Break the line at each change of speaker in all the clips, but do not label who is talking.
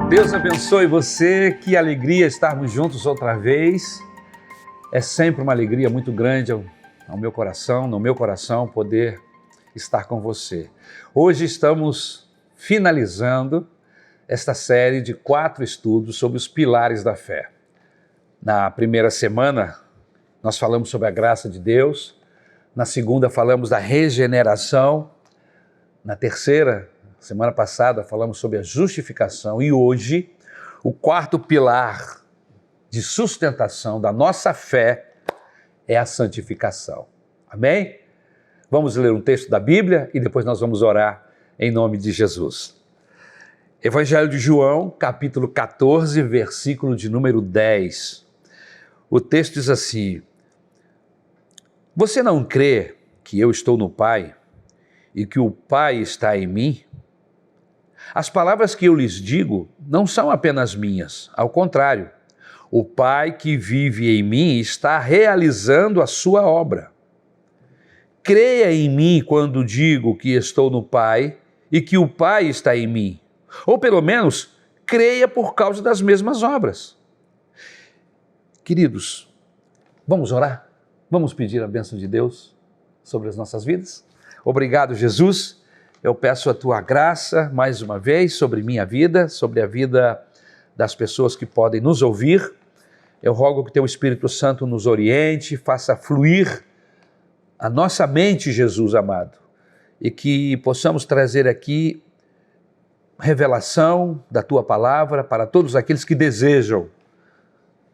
Deus abençoe você, que alegria estarmos juntos outra vez. É sempre uma alegria muito grande ao meu coração, no meu coração, poder estar com você. Hoje estamos finalizando esta série de 4 estudos sobre os pilares da fé. Na primeira semana, nós falamos sobre a graça de Deus. Na segunda, falamos da regeneração. Na terceira, semana passada, falamos sobre a justificação. E hoje, o 4º pilar de sustentação da nossa fé é a santificação. Amém? Vamos ler um texto da Bíblia e depois nós vamos orar em nome de Jesus. Evangelho de João, capítulo 14, versículo de número 10. O texto diz assim: Você não crê que eu estou no Pai e que o Pai está em mim? As palavras que eu lhes digo não são apenas minhas, ao contrário, o Pai que vive em mim está realizando a sua obra. Creia em mim quando digo que estou no Pai e que o Pai está em mim, ou pelo menos creia por causa das mesmas obras. Queridos, vamos orar? Vamos pedir a bênção de Deus sobre as nossas vidas? Obrigado, Jesus. Eu peço a tua graça mais uma vez sobre minha vida, sobre a vida das pessoas que podem nos ouvir. Eu rogo que teu Espírito Santo nos oriente, faça fluir a nossa mente, Jesus amado, e que possamos trazer aqui revelação da tua palavra para todos aqueles que desejam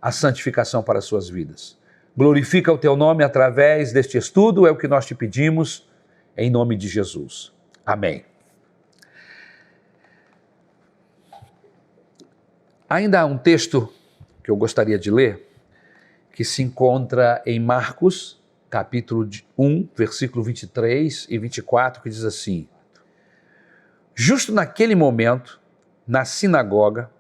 a santificação para as suas vidas. Glorifica o teu nome através deste estudo, é o que nós te pedimos, em nome de Jesus. Amém. Ainda há um texto que eu gostaria de ler, que se encontra em Marcos, capítulo 1, versículo 23 e 24, que diz assim: Justo naquele momento, na sinagoga,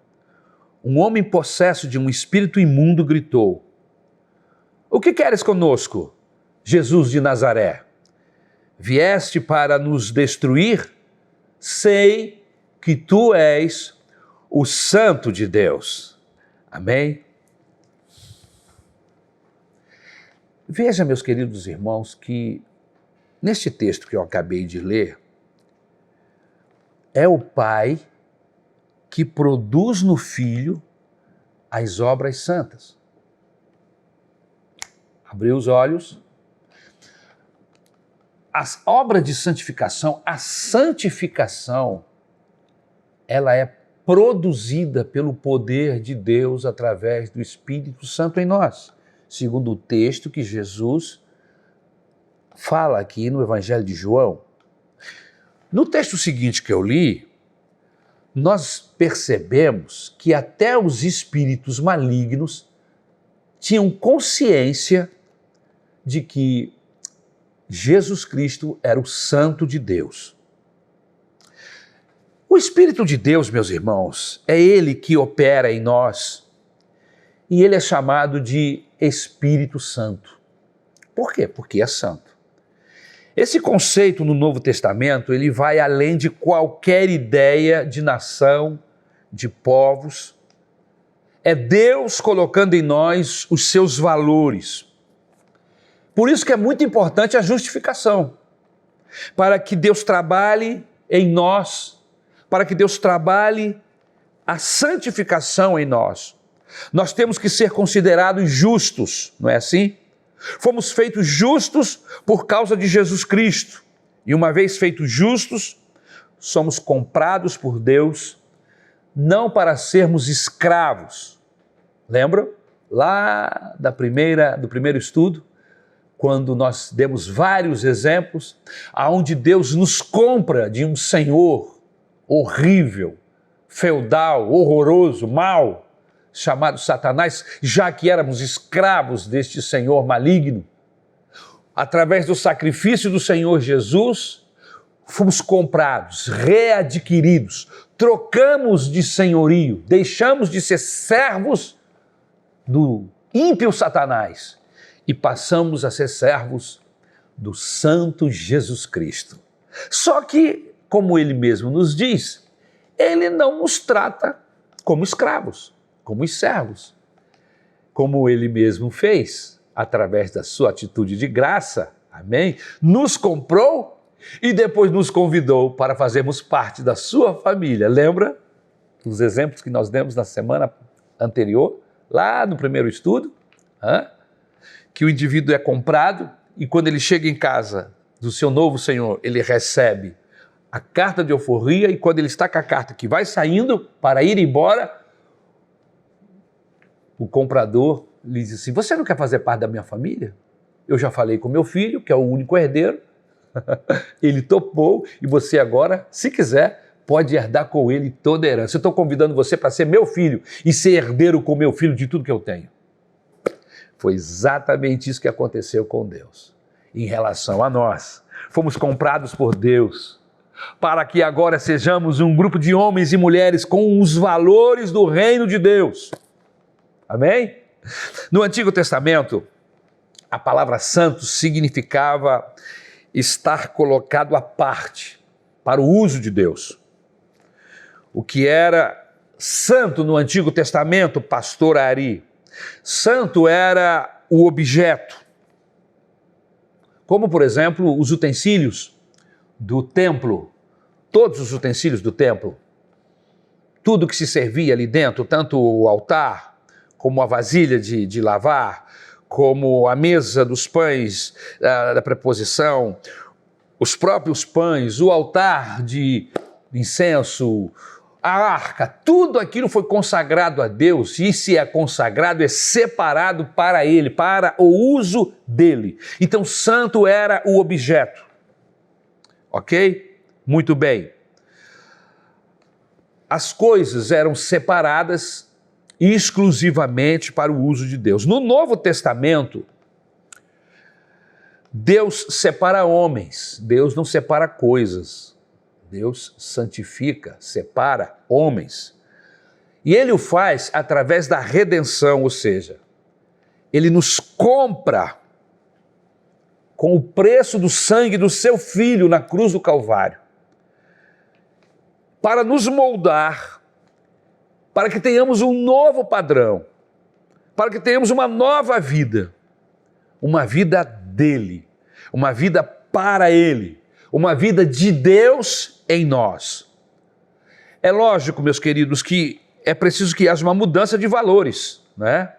um homem possesso de um espírito imundo gritou: O que queres conosco, Jesus de Nazaré? Vieste para nos destruir? Sei que tu és o Santo de Deus. Amém? Veja, meus queridos irmãos, que neste texto que eu acabei de ler, é o Pai que produz no Filho as obras santas. Abriu os olhos. As obras de santificação, a santificação, ela é produzida pelo poder de Deus através do Espírito Santo em nós, segundo o texto que Jesus fala aqui no Evangelho de João. No texto seguinte que eu li, nós percebemos que até os espíritos malignos tinham consciência de que Jesus Cristo era o Santo de Deus. O Espírito de Deus, meus irmãos, é Ele que opera em nós e Ele é chamado de Espírito Santo. Por quê? Porque é santo. Esse conceito no Novo Testamento, ele vai além de qualquer ideia de nação, de povos. É Deus colocando em nós os seus valores. Por isso que é muito importante a justificação, para que Deus trabalhe em nós, para que Deus trabalhe a santificação em nós. Nós temos que ser considerados justos, não é assim? Fomos feitos justos por causa de Jesus Cristo. E uma vez feitos justos, somos comprados por Deus, não para sermos escravos. Lembram? Lá do primeiro estudo, quando nós demos vários exemplos, aonde Deus nos compra de um senhor horrível, feudal, horroroso, mau, chamado Satanás, já que éramos escravos deste senhor maligno. Através do sacrifício do Senhor Jesus, fomos comprados, readquiridos, trocamos de senhorio, deixamos de ser servos do ímpio Satanás e passamos a ser servos do Santo Jesus Cristo. Só que, como ele mesmo nos diz, ele não nos trata como escravos, como servos, como ele mesmo fez, através da sua atitude de graça, amém? Nos comprou e depois nos convidou para fazermos parte da sua família. Lembra dos exemplos que nós demos na semana anterior, lá no primeiro estudo? Que o indivíduo é comprado e quando ele chega em casa do seu novo senhor, ele recebe a carta de alforria e quando ele está com a carta que vai saindo para ir embora, o comprador lhe diz assim: você não quer fazer parte da minha família? Eu já falei com meu filho, que é o único herdeiro, ele topou e você agora, se quiser, pode herdar com ele toda a herança. Eu estou convidando você para ser meu filho e ser herdeiro com meu filho de tudo que eu tenho. Foi exatamente isso que aconteceu com Deus. Em relação a nós, fomos comprados por Deus, para que agora sejamos um grupo de homens e mulheres com os valores do reino de Deus. Amém? No Antigo Testamento, a palavra santo significava estar colocado à parte para o uso de Deus. O que era santo no Antigo Testamento, pastor Ari? Santo era o objeto, como por exemplo os utensílios do templo, todos os utensílios do templo, tudo que se servia ali dentro, tanto o altar, como a vasilha de lavar, como a mesa dos pães da preposição, os próprios pães, o altar de incenso, a arca, tudo aquilo foi consagrado a Deus, e se é consagrado, é separado para Ele, para o uso dele. Então, santo era o objeto. Ok? Muito bem. As coisas eram separadas exclusivamente para o uso de Deus. No Novo Testamento, Deus separa homens, Deus não separa coisas. Deus santifica, separa homens. E Ele o faz através da redenção, ou seja, Ele nos compra com o preço do sangue do seu Filho na cruz do Calvário, para nos moldar, para que tenhamos um novo padrão, para que tenhamos uma nova vida, uma vida dele, uma vida para Ele, uma vida de Deus em nós. É lógico, meus queridos, que é preciso que haja uma mudança de valores, né?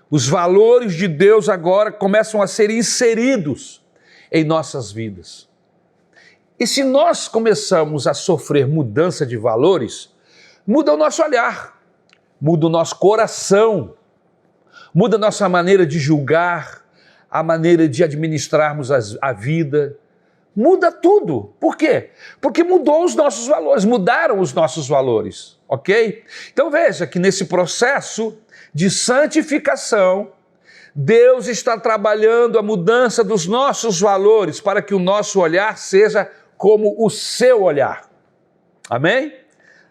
Os valores de Deus agora começam a ser inseridos em nossas vidas. E se nós começamos a sofrer mudança de valores, muda o nosso olhar, muda o nosso coração, muda a nossa maneira de julgar, a maneira de administrarmos a vida, muda tudo. Por quê? Porque mudou os nossos valores, mudaram os nossos valores, ok? Então veja que nesse processo de santificação, Deus está trabalhando a mudança dos nossos valores para que o nosso olhar seja como o seu olhar. Amém?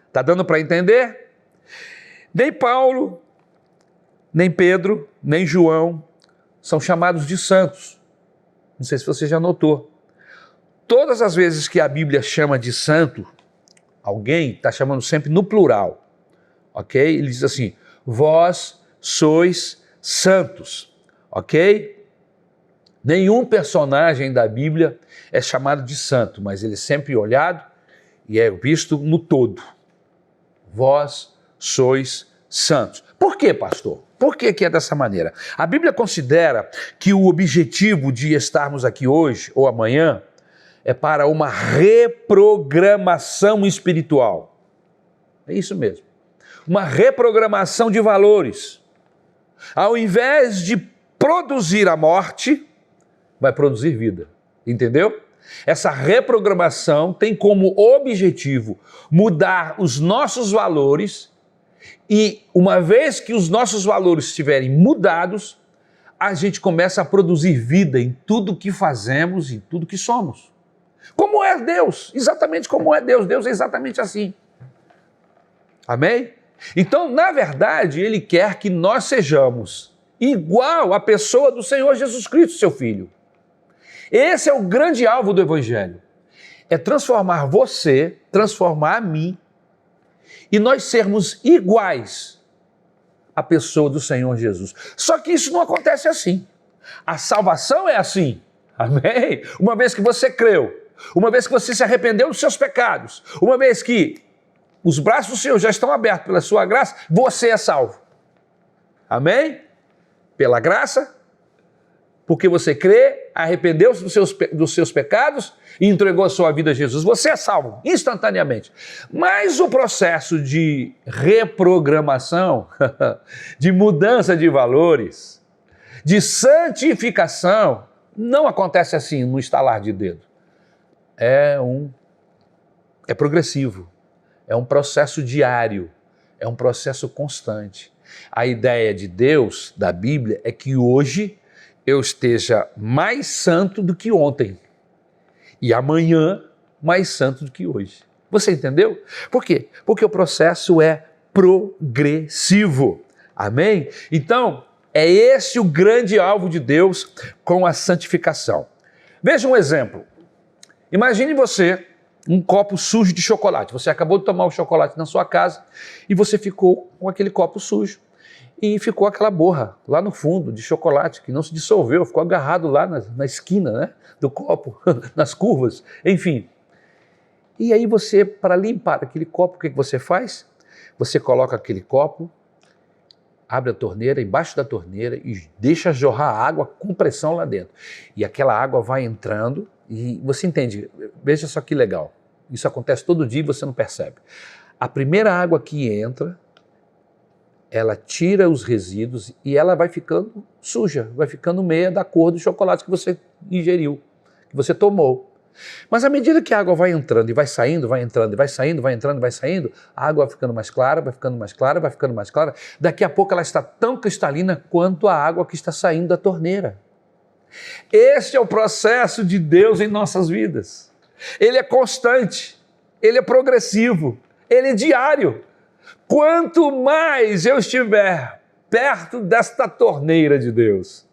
Está dando para entender? Nem Paulo, nem Pedro, nem João são chamados de santos. Não sei se você já notou. Todas as vezes que a Bíblia chama de santo, alguém está chamando sempre no plural, ok? Ele diz assim: vós sois santos, ok? Nenhum personagem da Bíblia é chamado de santo, mas ele é sempre olhado e é visto no todo. Vós sois santos. Por quê, pastor? Por que é dessa maneira? A Bíblia considera que o objetivo de estarmos aqui hoje ou amanhã é para uma reprogramação espiritual. É isso mesmo. Uma reprogramação de valores. Ao invés de produzir a morte, vai produzir vida. Entendeu? Essa reprogramação tem como objetivo mudar os nossos valores e, uma vez que os nossos valores estiverem mudados, a gente começa a produzir vida em tudo que fazemos e tudo que somos. Como é Deus, exatamente como é Deus. Deus é exatamente assim. Amém? Então, na verdade, Ele quer que nós sejamos igual à pessoa do Senhor Jesus Cristo, seu Filho. Esse é o grande alvo do Evangelho. É transformar você, transformar a mim, e nós sermos iguais à pessoa do Senhor Jesus. Só que isso não acontece assim. A salvação é assim. Amém? Uma vez que você creu, uma vez que você se arrependeu dos seus pecados, uma vez que os braços do Senhor já estão abertos pela sua graça, você é salvo. Amém? Pela graça, porque você crê, arrependeu-se dos seus pecados e entregou a sua vida a Jesus. Você é salvo instantaneamente. Mas o processo de reprogramação, de mudança de valores, de santificação, não acontece assim no estalar de dedo. É progressivo, é um processo diário, é um processo constante. A ideia de Deus, da Bíblia, é que hoje eu esteja mais santo do que ontem e amanhã mais santo do que hoje. Você entendeu? Por quê? Porque o processo é progressivo. Amém? Então, é esse o grande alvo de Deus com a santificação. Veja um exemplo. Imagine você um copo sujo de chocolate. Você acabou de tomar o chocolate na sua casa e você ficou com aquele copo sujo. E ficou aquela borra lá no fundo de chocolate que não se dissolveu, ficou agarrado lá na esquina, né, do copo, nas curvas, enfim. E aí você, para limpar aquele copo, o que você faz? Você coloca aquele copo, abre a torneira, embaixo da torneira e deixa jorrar água com pressão lá dentro. E aquela água vai entrando e você entende, veja só que legal, isso acontece todo dia e você não percebe. A primeira água que entra, ela tira os resíduos e ela vai ficando suja, vai ficando meia da cor do chocolate que você ingeriu, que você tomou. Mas à medida que a água vai entrando e vai saindo, vai entrando e vai saindo, vai entrando e vai saindo, a água vai ficando mais clara, vai ficando mais clara, vai ficando mais clara. Daqui a pouco ela está tão cristalina quanto a água que está saindo da torneira. Este é o processo de Deus em nossas vidas. Ele é constante, ele é progressivo, ele é diário. Quanto mais eu estiver perto desta torneira de Deus,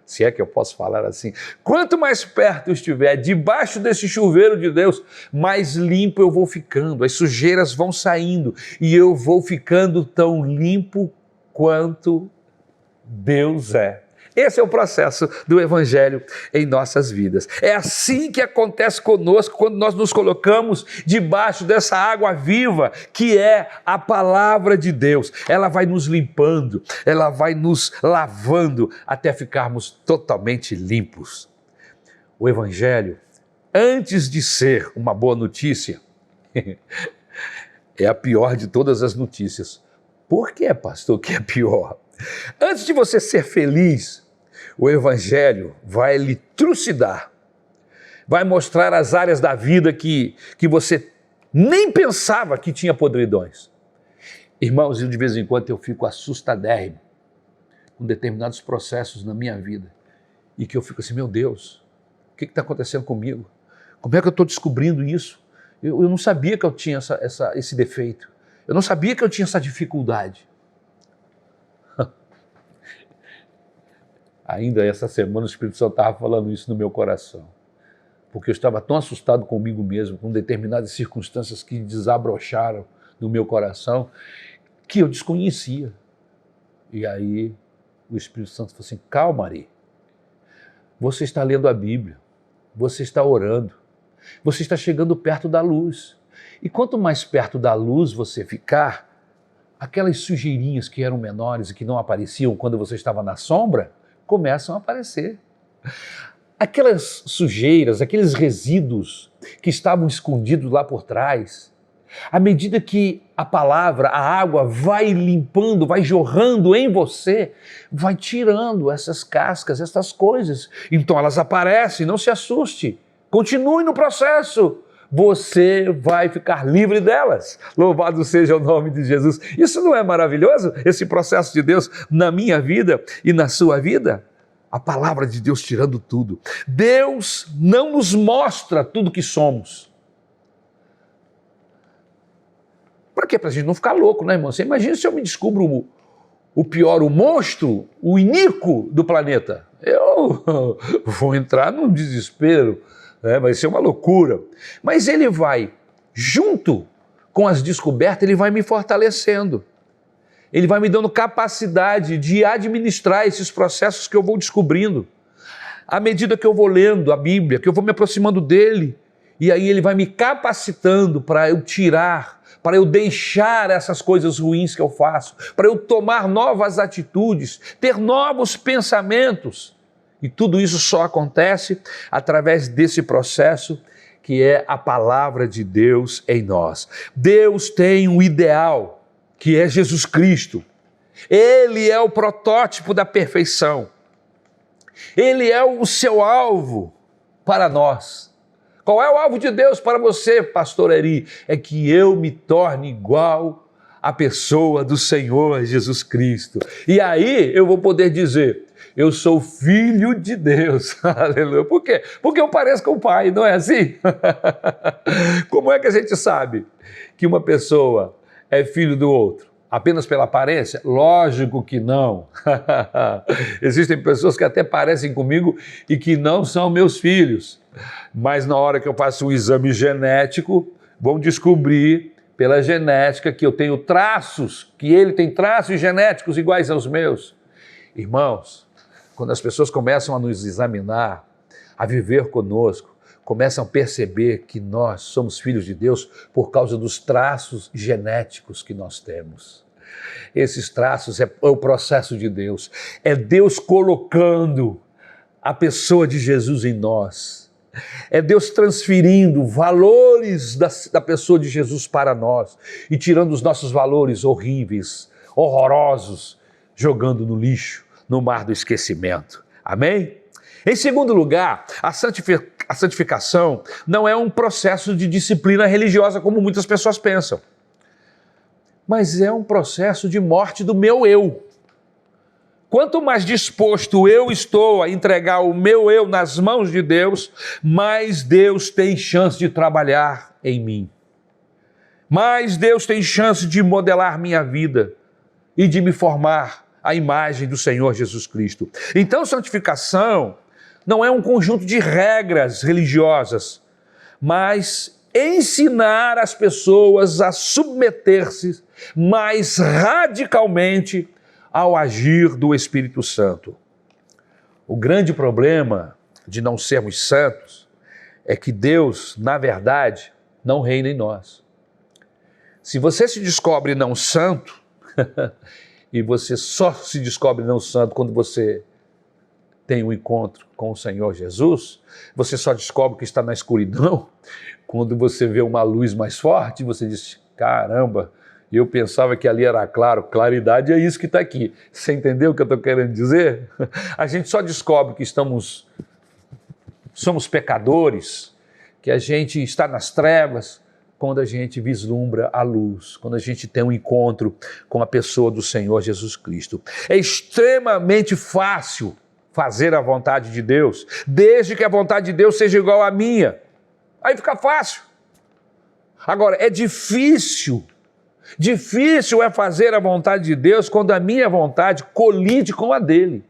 se é que eu posso falar assim, quanto mais perto eu estiver debaixo desse chuveiro de Deus, mais limpo eu vou ficando, as sujeiras vão saindo e eu vou ficando tão limpo quanto Deus é. Esse é o processo do Evangelho em nossas vidas. É assim que acontece conosco quando nós nos colocamos debaixo dessa água viva que é a palavra de Deus. Ela vai nos limpando, ela vai nos lavando até ficarmos totalmente limpos. O Evangelho, antes de ser uma boa notícia, é a pior de todas as notícias. Por que, pastor, que é pior? Antes de você ser feliz, o Evangelho vai lhe trucidar, vai mostrar as áreas da vida que você nem pensava que tinha podridões. Irmãos, de vez em quando eu fico assustadérrimo com determinados processos na minha vida e que eu fico assim, meu Deus, o que está acontecendo comigo? Como é que eu estou descobrindo isso? Eu não sabia que eu tinha esse defeito, eu não sabia que eu tinha essa dificuldade. Ainda essa semana o Espírito Santo estava falando isso no meu coração, porque eu estava tão assustado comigo mesmo, com determinadas circunstâncias que desabrocharam no meu coração, que eu desconhecia. E aí o Espírito Santo falou assim, calma, Ari, você está lendo a Bíblia, você está orando, você está chegando perto da luz. E quanto mais perto da luz você ficar, aquelas sujeirinhas que eram menores e que não apareciam quando você estava na sombra, começam a aparecer. Aquelas sujeiras, aqueles resíduos que estavam escondidos lá por trás, à medida que a palavra, a água vai limpando, vai jorrando em você, vai tirando essas cascas, essas coisas. Então elas aparecem, não se assuste, continue no processo. Você vai ficar livre delas. Louvado seja o nome de Jesus. Isso não é maravilhoso? Esse processo de Deus na minha vida e na sua vida? A palavra de Deus tirando tudo. Deus não nos mostra tudo que somos. Para quê? Para a gente não ficar louco, né, irmão? Você imagina se eu me descubro o pior, o monstro, o iníquo do planeta. Eu vou entrar num desespero. Vai ser uma loucura, mas ele vai junto com as descobertas, ele vai me fortalecendo. Ele vai me dando capacidade de administrar esses processos que eu vou descobrindo. À medida que eu vou lendo a Bíblia, que eu vou me aproximando dele, e aí ele vai me capacitando para eu tirar, para eu deixar essas coisas ruins que eu faço, para eu tomar novas atitudes, ter novos pensamentos. E tudo isso só acontece através desse processo que é a palavra de Deus em nós. Deus tem um ideal, que é Jesus Cristo. Ele é o protótipo da perfeição. Ele é o seu alvo para nós. Qual é o alvo de Deus para você, pastor Eri? É que eu me torne igual à pessoa do Senhor Jesus Cristo. E aí eu vou poder dizer, eu sou filho de Deus. Aleluia. Por quê? Porque eu pareço com o Pai, não é assim? Como é que a gente sabe que uma pessoa é filho do outro? Apenas pela aparência? Lógico que não. Existem pessoas que até parecem comigo e que não são meus filhos. Mas na hora que eu faço um exame genético, vão descobrir pela genética que eu tenho traços, que ele tem traços genéticos iguais aos meus. Irmãos, quando as pessoas começam a nos examinar, a viver conosco, começam a perceber que nós somos filhos de Deus por causa dos traços genéticos que nós temos. Esses traços é o processo de Deus. É Deus colocando a pessoa de Jesus em nós. É Deus transferindo valores da pessoa de Jesus para nós e tirando os nossos valores horríveis, horrorosos, jogando no lixo, no mar do esquecimento. Amém? Em segundo lugar, a santificação não é um processo de disciplina religiosa como muitas pessoas pensam, mas é um processo de morte do meu eu. Quanto mais disposto eu estou a entregar o meu eu nas mãos de Deus, mais Deus tem chance de trabalhar em mim. Mais Deus tem chance de modelar minha vida e de me formar à imagem do Senhor Jesus Cristo. Então, santificação não é um conjunto de regras religiosas, mas ensinar as pessoas a submeter-se mais radicalmente ao agir do Espírito Santo. O grande problema de não sermos santos é que Deus, na verdade, não reina em nós. Se você se descobre não santo, e você só se descobre não santo quando você tem um encontro com o Senhor Jesus, você só descobre que está na escuridão quando você vê uma luz mais forte, você diz, caramba, eu pensava que ali era claro. Claridade é isso que está aqui. Você entendeu o que eu estou querendo dizer? A gente só descobre que somos pecadores, que a gente está nas trevas, quando a gente vislumbra a luz, quando a gente tem um encontro com a pessoa do Senhor Jesus Cristo. É extremamente fácil fazer a vontade de Deus, desde que a vontade de Deus seja igual à minha. Aí fica fácil. Agora, é difícil é fazer a vontade de Deus quando a minha vontade colide com a dele.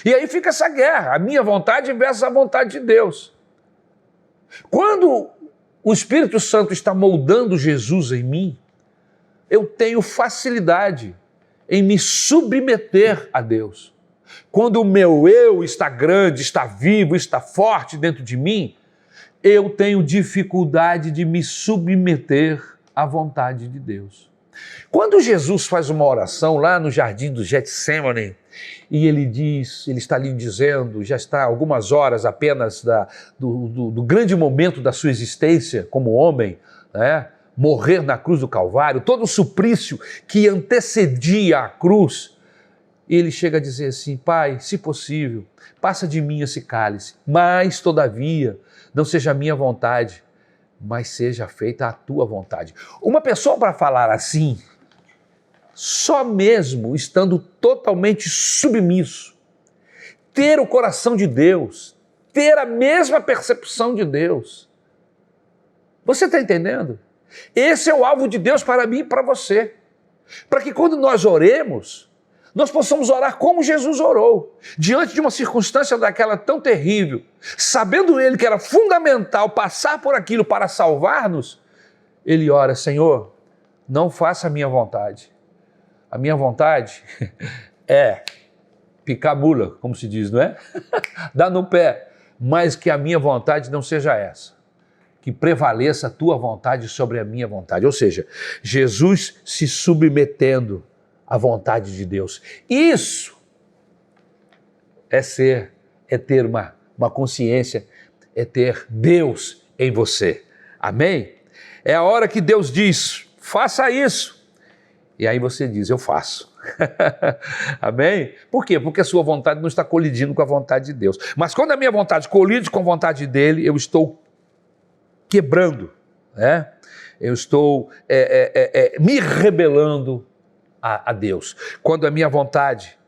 E aí fica essa guerra, a minha vontade versus a vontade de Deus. Quando o Espírito Santo está moldando Jesus em mim, eu tenho facilidade em me submeter a Deus. Quando o meu eu está grande, está vivo, está forte dentro de mim, eu tenho dificuldade de me submeter à vontade de Deus. Quando Jesus faz uma oração lá no jardim do Getsêmani, e ele está ali dizendo, já está algumas horas apenas do grande momento da sua existência como homem, né? Morrer na cruz do Calvário, todo o suplício que antecedia a cruz, ele chega a dizer assim, Pai, se possível, passa de mim esse cálice, mas todavia não seja a minha vontade, mas seja feita a tua vontade. Uma pessoa para falar assim, só mesmo estando totalmente submisso, ter o coração de Deus, ter a mesma percepção de Deus. Você está entendendo? Esse é o alvo de Deus para mim e para você. Para que quando nós oremos, nós possamos orar como Jesus orou, diante de uma circunstância daquela tão terrível, sabendo ele que era fundamental passar por aquilo para salvar-nos, ele ora: Senhor, não faça a minha vontade. A minha vontade é picar mula, como se diz, não é? Dá no pé. Mas que a minha vontade não seja essa. Que prevaleça a tua vontade sobre a minha vontade. Ou seja, Jesus se submetendo à vontade de Deus. Isso é ter uma consciência, é ter Deus em você. Amém? É a hora que Deus diz: faça isso. E aí você diz: eu faço. Amém? Por quê? Porque a sua vontade não está colidindo com a vontade de Deus. Mas quando a minha vontade colide com a vontade dele, eu estou quebrando, né? Eu estou me rebelando a Deus. Quando a minha vontade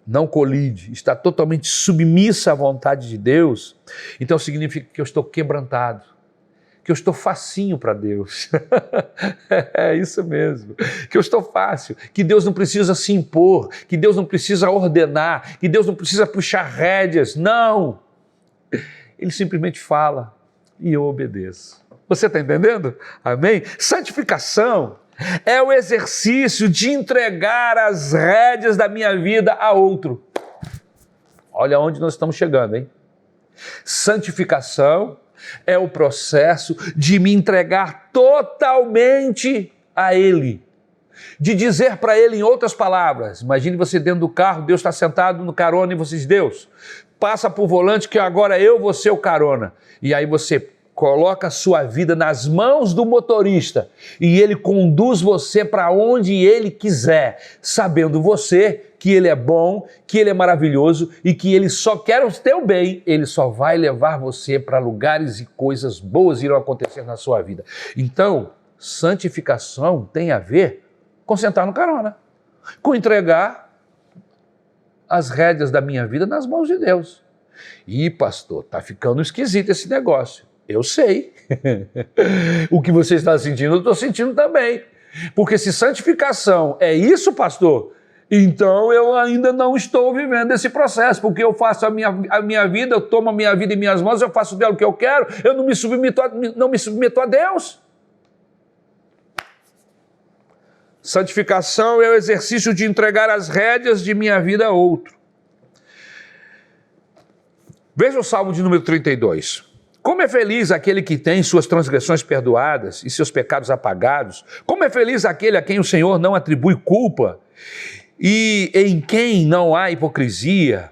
não colide, está totalmente submissa à vontade de Deus, então significa que eu estou quebrantado, que eu estou facinho para Deus. É isso mesmo, que eu estou fácil, que Deus não precisa se impor, que Deus não precisa ordenar, que Deus não precisa puxar rédeas, não. Ele simplesmente fala e eu obedeço. Você está entendendo? Amém? Santificação é o exercício de entregar as rédeas da minha vida a outro. Olha onde nós estamos chegando, hein? Santificação é o processo de me entregar totalmente a Ele. De dizer para Ele, em outras palavras, imagine você dentro do carro, Deus está sentado no carona e você diz: Deus, passa por volante que agora eu vou ser o carona. E aí você coloca a sua vida nas mãos do motorista e ele conduz você para onde ele quiser, sabendo você que ele é bom, que ele é maravilhoso e que ele só quer o teu bem, ele só vai levar você para lugares e coisas boas irão acontecer na sua vida. Então, santificação tem a ver com sentar no carona, com entregar as rédeas da minha vida nas mãos de Deus. E pastor, tá ficando esquisito esse negócio. Eu sei. O que você está sentindo, eu estou sentindo também. Porque se santificação é isso, pastor, então eu ainda não estou vivendo esse processo, porque eu faço a minha vida, eu tomo a minha vida em minhas mãos, eu faço dela o que eu quero, eu não me submeto a Deus. Santificação é o exercício de entregar as rédeas de minha vida a outro. Veja o Salmo de número 32. Como é feliz aquele que tem suas transgressões perdoadas e seus pecados apagados. Como é feliz aquele a quem o Senhor não atribui culpa e em quem não há hipocrisia.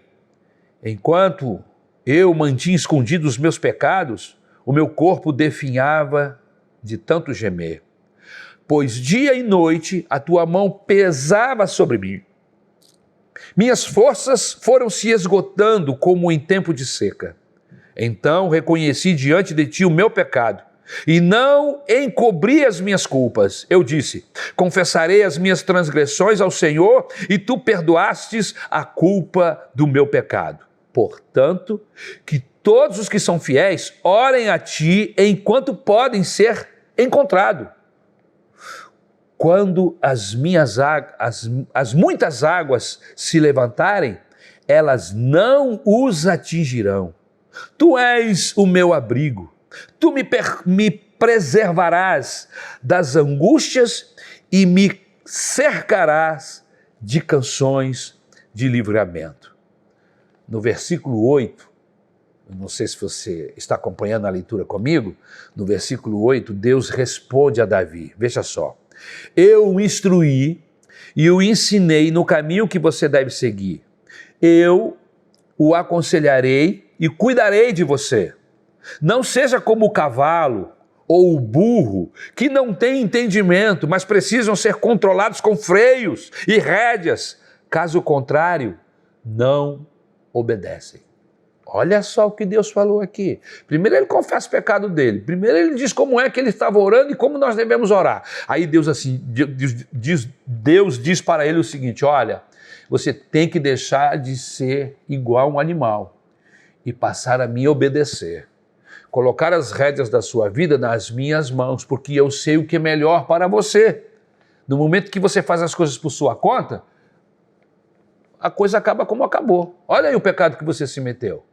Enquanto eu mantinha escondidos os meus pecados, o meu corpo definhava de tanto gemer. Pois dia e noite a tua mão pesava sobre mim. Minhas forças foram se esgotando como em tempo de seca. Então reconheci diante de ti o meu pecado e não encobri as minhas culpas. Eu disse: confessarei as minhas transgressões ao Senhor e tu perdoastes a culpa do meu pecado. Portanto, que todos os que são fiéis orem a ti enquanto podem ser encontrados. Quando as muitas águas se levantarem, elas não os atingirão. Tu és o meu abrigo, tu me preservarás das angústias e me cercarás de canções de livramento. No versículo 8, não sei se você está acompanhando a leitura comigo, no versículo 8, Deus responde a Davi, veja só: eu o instruí e o ensinei no caminho que você deve seguir. Eu o aconselharei e cuidarei de você. Não seja como o cavalo ou o burro, que não tem entendimento, mas precisam ser controlados com freios e rédeas. Caso contrário, não obedecem. Olha só o que Deus falou aqui. Primeiro ele confessa o pecado dele. Primeiro ele diz como é que ele estava orando e como nós devemos orar. Aí Deus diz para ele o seguinte: olha, você tem que deixar de ser igual um animal e passar a me obedecer. Colocar as rédeas da sua vida nas minhas mãos, porque eu sei o que é melhor para você. No momento que você faz as coisas por sua conta, a coisa acaba como acabou. Olha aí o pecado que você se meteu.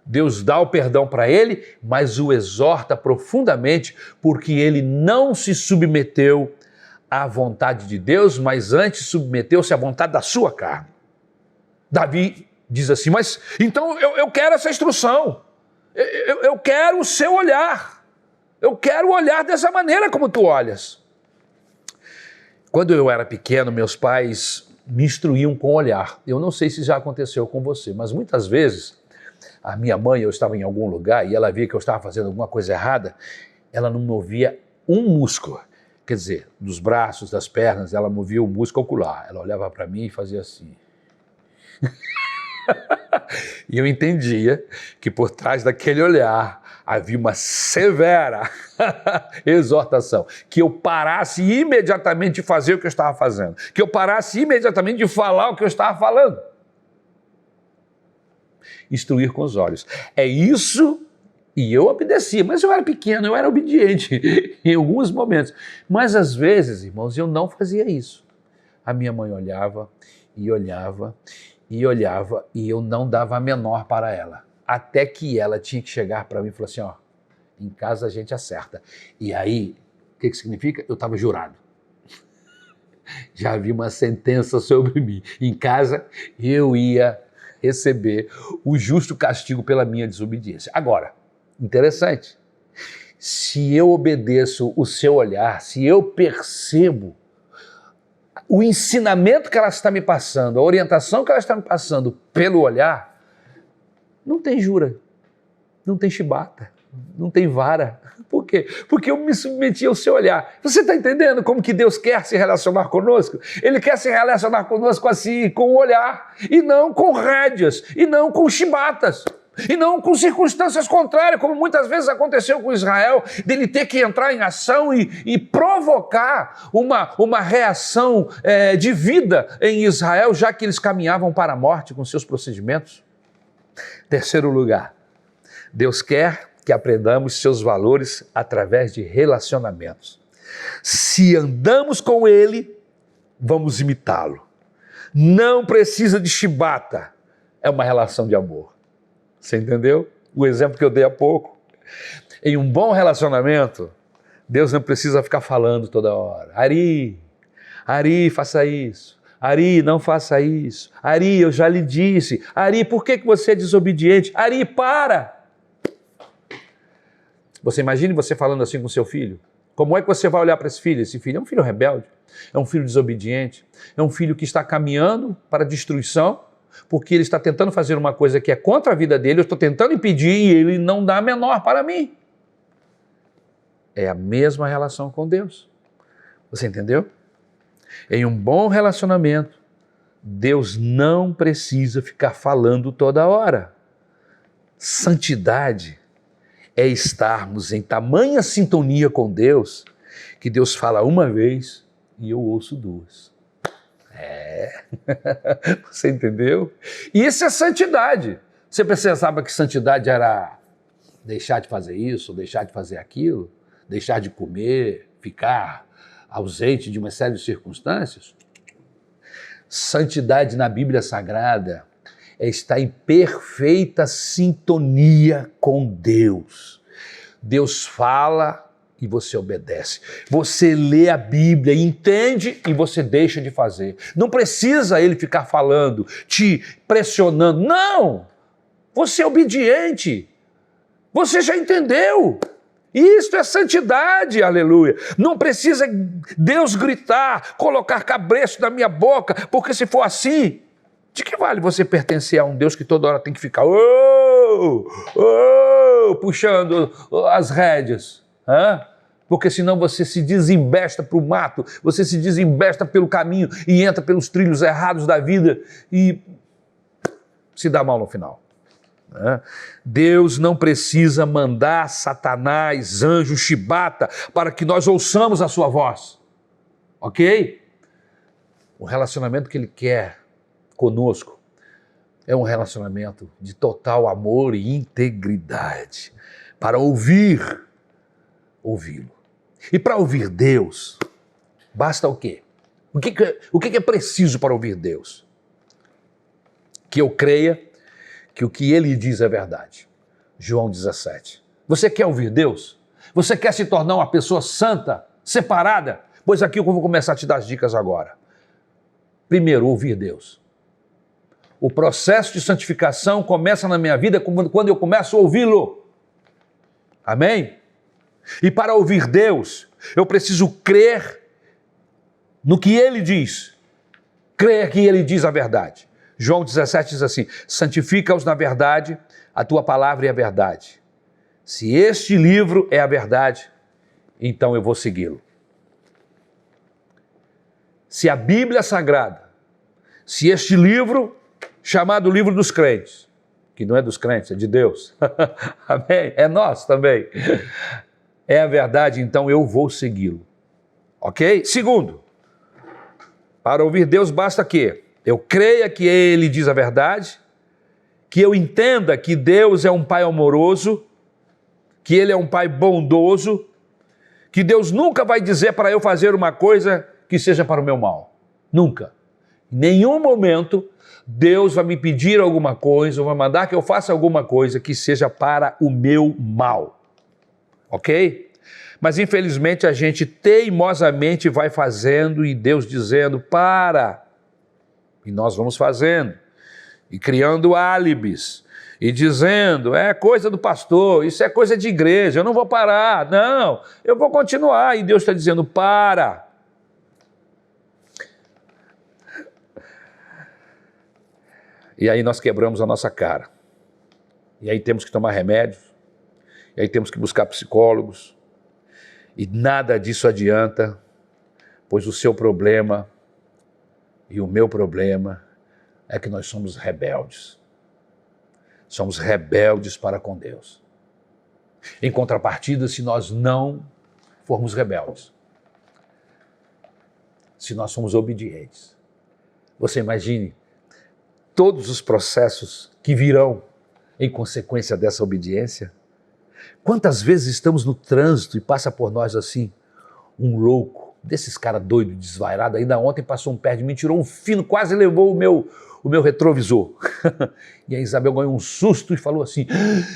Deus dá o perdão para ele, mas o exorta profundamente porque ele não se submeteu à vontade de Deus, mas antes submeteu-se à vontade da sua carne. Davi diz assim, mas então eu quero essa instrução, eu quero o seu olhar, eu quero olhar dessa maneira como tu olhas. Quando eu era pequeno, meus pais me instruíam com o olhar. Eu não sei se já aconteceu com você, mas muitas vezes a minha mãe, eu estava em algum lugar e ela via que eu estava fazendo alguma coisa errada, ela não movia um músculo. Quer dizer, dos braços, das pernas, ela movia o músculo ocular. Ela olhava para mim e fazia assim. E eu entendia que por trás daquele olhar havia uma severa exortação, que eu parasse imediatamente de fazer o que eu estava fazendo, que eu parasse imediatamente de falar o que eu estava falando. Instruir com os olhos. É isso, e eu obedecia, mas eu era pequeno, eu era obediente em alguns momentos. Mas às vezes, irmãos, eu não fazia isso. A minha mãe olhava e olhava e olhava e eu não dava a menor para ela. Até que ela tinha que chegar para mim e falar assim, ó, em casa a gente acerta. E aí, o que significa? Eu estava jurado. Já havia uma sentença sobre mim. Em casa, eu ia receber o justo castigo pela minha desobediência. Agora, interessante, se eu obedeço o seu olhar, se eu percebo o ensinamento que ela está me passando, a orientação que ela está me passando pelo olhar, não tem jura, não tem chibata, não tem vara. Por quê? Porque eu me submeti ao seu olhar. Você está entendendo como que Deus quer se relacionar conosco? Ele quer se relacionar conosco assim, com o olhar, e não com rédeas, e não com chibatas, e não com circunstâncias contrárias, como muitas vezes aconteceu com Israel, dele ter que entrar em ação e provocar uma reação de vida em Israel, já que eles caminhavam para a morte com seus procedimentos. Terceiro lugar, Deus quer que aprendamos seus valores através de relacionamentos. Se andamos com Ele, vamos imitá-lo. Não precisa de chibata, é uma relação de amor. Você entendeu? O exemplo que eu dei há pouco. Em um bom relacionamento, Deus não precisa ficar falando toda hora. Ari, faça isso. Ari, não faça isso. Ari, eu já lhe disse. Ari, por que você é desobediente? Ari, para! Você imagine você falando assim com seu filho? Como é que você vai olhar para esse filho? Esse filho é um filho rebelde, é um filho desobediente, é um filho que está caminhando para a destruição, porque ele está tentando fazer uma coisa que é contra a vida dele, eu estou tentando impedir e ele não dá a menor para mim. É a mesma relação com Deus. Você entendeu? Em um bom relacionamento, Deus não precisa ficar falando toda hora. Santidade é estarmos em tamanha sintonia com Deus, que Deus fala uma vez e eu ouço duas. Você entendeu? E isso é santidade. Você pensava que santidade era deixar de fazer isso, deixar de fazer aquilo, deixar de comer, ficar ausente de uma série de circunstâncias? Santidade na Bíblia Sagrada é estar em perfeita sintonia com Deus. Deus fala e você obedece. Você lê a Bíblia, entende e você deixa de fazer. Não precisa ele ficar falando, te pressionando. Não! Você é obediente. Você já entendeu. Isto é santidade, aleluia. Não precisa Deus gritar, colocar cabresto na minha boca, porque se for assim, de que vale você pertencer a um Deus que toda hora tem que ficar puxando as rédeas? Porque senão você se desembesta para o mato, você se desembesta pelo caminho e entra pelos trilhos errados da vida e se dá mal no final. Deus não precisa mandar Satanás, anjo, chibata, para que nós ouçamos a sua voz. Ok? O relacionamento que Ele quer conosco é um relacionamento de total amor e integridade. Para ouvi-lo. E para ouvir Deus, basta o quê? O que é preciso para ouvir Deus? Que eu creia que o que Ele diz é verdade. João 17. Você quer ouvir Deus? Você quer se tornar uma pessoa santa, separada? Pois aqui eu vou começar a te dar as dicas agora. Primeiro, ouvir Deus. O processo de santificação começa na minha vida quando eu começo a ouvi-lo. Amém? E para ouvir Deus, eu preciso crer no que Ele diz. Crer que Ele diz a verdade. João 17 diz assim: santifica-os na verdade, a tua palavra é a verdade. Se este livro é a verdade, então eu vou segui-lo. Se a Bíblia Sagrada, se este livro, chamado livro dos crentes, que não é dos crentes, é de Deus, amém? É nosso também, é a verdade, então eu vou segui-lo, ok? Segundo, para ouvir Deus basta que eu creia que Ele diz a verdade, que eu entenda que Deus é um Pai amoroso, que Ele é um Pai bondoso, que Deus nunca vai dizer para eu fazer uma coisa que seja para o meu mal. Nunca. Em nenhum momento Deus vai me pedir alguma coisa, ou vai mandar que eu faça alguma coisa que seja para o meu mal. Ok? Mas infelizmente a gente teimosamente vai fazendo e Deus dizendo para. E nós vamos fazendo. E criando álibis. E dizendo, é coisa do pastor, isso é coisa de igreja, eu não vou parar. Não, eu vou continuar. E Deus está dizendo, para. E aí nós quebramos a nossa cara. E aí temos que tomar remédios. E aí temos que buscar psicólogos. E nada disso adianta, pois o seu problema e o meu problema é que nós somos rebeldes. Somos rebeldes para com Deus. Em contrapartida, se nós não formos rebeldes, se nós somos obedientes, você imagine todos os processos que virão em consequência dessa obediência? Quantas vezes estamos no trânsito e passa por nós assim, um louco, desses caras doidos, desvairados, ainda ontem passou um perto de mim, tirou um fino, quase levou o meu retrovisor. E a Isabel ganhou um susto e falou assim,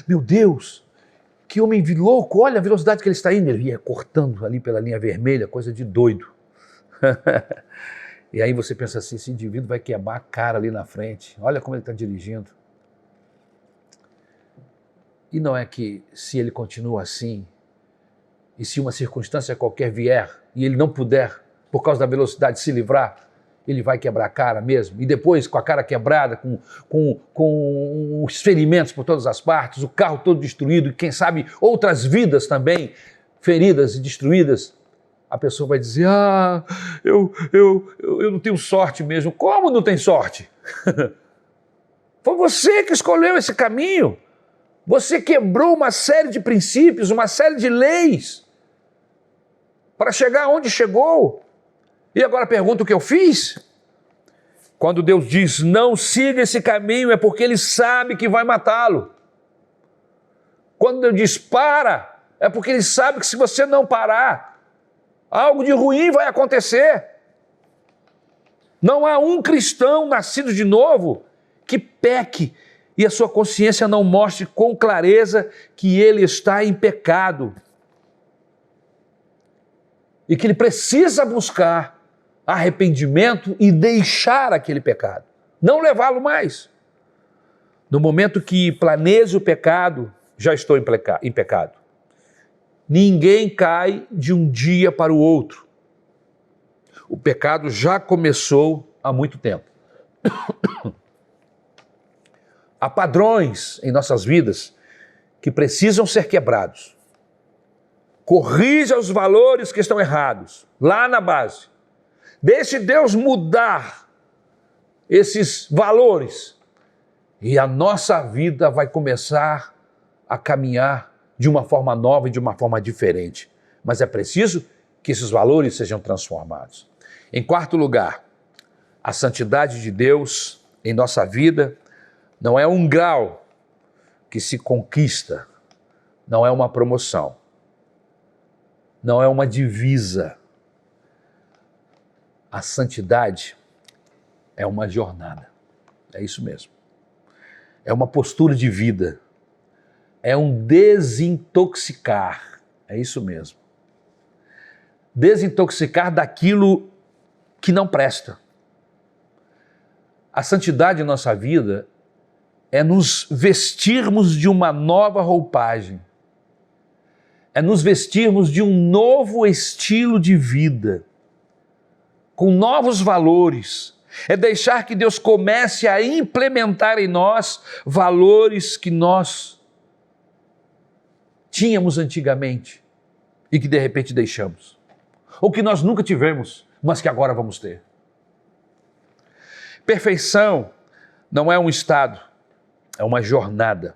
meu Deus, que homem louco, olha a velocidade que ele está indo. Ele ia cortando ali pela linha vermelha, coisa de doido. E aí você pensa assim, esse indivíduo vai quebrar a cara ali na frente, olha como ele está dirigindo. E não é que se ele continua assim, e se uma circunstância qualquer vier, e ele não puder, por causa da velocidade, se livrar, ele vai quebrar a cara mesmo, e depois com a cara quebrada, com os ferimentos por todas as partes, o carro todo destruído, e quem sabe outras vidas também feridas e destruídas, a pessoa vai dizer, eu não tenho sorte mesmo. Como não tem sorte? Foi você que escolheu esse caminho. Você quebrou uma série de princípios, uma série de leis para chegar onde chegou. E agora pergunta o que eu fiz? Quando Deus diz, não siga esse caminho, é porque Ele sabe que vai matá-lo. Quando Deus diz, para, é porque Ele sabe que se você não parar, algo de ruim vai acontecer. Não há um cristão nascido de novo que peque e a sua consciência não mostre com clareza que ele está em pecado. E que ele precisa buscar arrependimento e deixar aquele pecado. Não levá-lo mais. No momento que planeje o pecado, já estou em pecado. Ninguém cai de um dia para o outro. O pecado já começou há muito tempo. Há padrões em nossas vidas que precisam ser quebrados. Corrija os valores que estão errados, lá na base. Deixe Deus mudar esses valores e a nossa vida vai começar a caminhar de uma forma nova e de uma forma diferente. Mas é preciso que esses valores sejam transformados. Em quarto lugar, a santidade de Deus em nossa vida não é um grau que se conquista, não é uma promoção, não é uma divisa. A santidade é uma jornada, é isso mesmo. É uma postura de vida, é um desintoxicar. É isso mesmo. Desintoxicar daquilo que não presta. A santidade em nossa vida é nos vestirmos de uma nova roupagem. É nos vestirmos de um novo estilo de vida, com novos valores. É deixar que Deus comece a implementar em nós valores que nós tínhamos antigamente e que de repente deixamos. Ou que nós nunca tivemos, mas que agora vamos ter. Perfeição não é um estado, é uma jornada.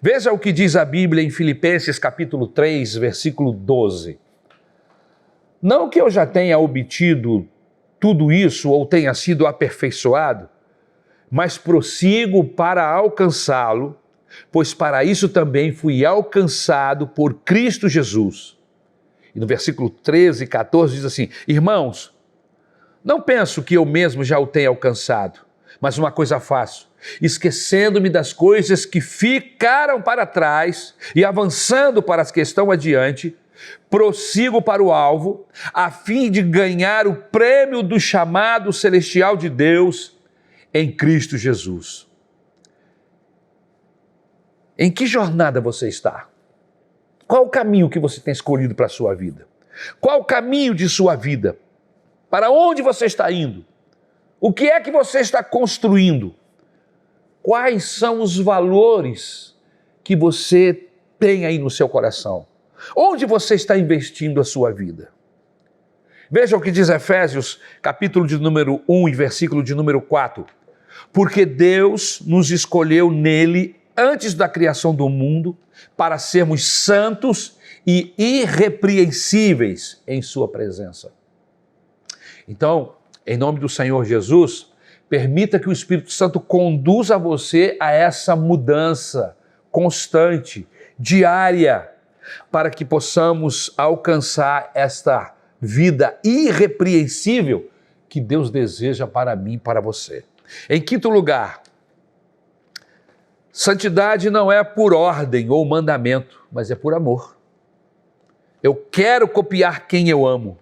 Veja o que diz a Bíblia em Filipenses capítulo 3, versículo 12. Não que eu já tenha obtido tudo isso ou tenha sido aperfeiçoado, mas prossigo para alcançá-lo, pois para isso também fui alcançado por Cristo Jesus. E no versículo 13 e 14 diz assim: irmãos, não penso que eu mesmo já o tenha alcançado, mas uma coisa faço, esquecendo-me das coisas que ficaram para trás e avançando para as que estão adiante, prossigo para o alvo, a fim de ganhar o prêmio do chamado celestial de Deus em Cristo Jesus. Em que jornada você está? Qual o caminho que você tem escolhido para a sua vida? Qual o caminho de sua vida? Para onde você está indo? O que é que você está construindo? Quais são os valores que você tem aí no seu coração? Onde você está investindo a sua vida? Veja o que diz Efésios, capítulo de número 1 e versículo de número 4. Porque Deus nos escolheu nele antes da criação do mundo para sermos santos e irrepreensíveis em sua presença. Então, em nome do Senhor Jesus, permita que o Espírito Santo conduza você a essa mudança constante, diária, para que possamos alcançar esta vida irrepreensível que Deus deseja para mim e para você. Em quinto lugar, santidade não é por ordem ou mandamento, mas é por amor. Eu quero copiar quem eu amo.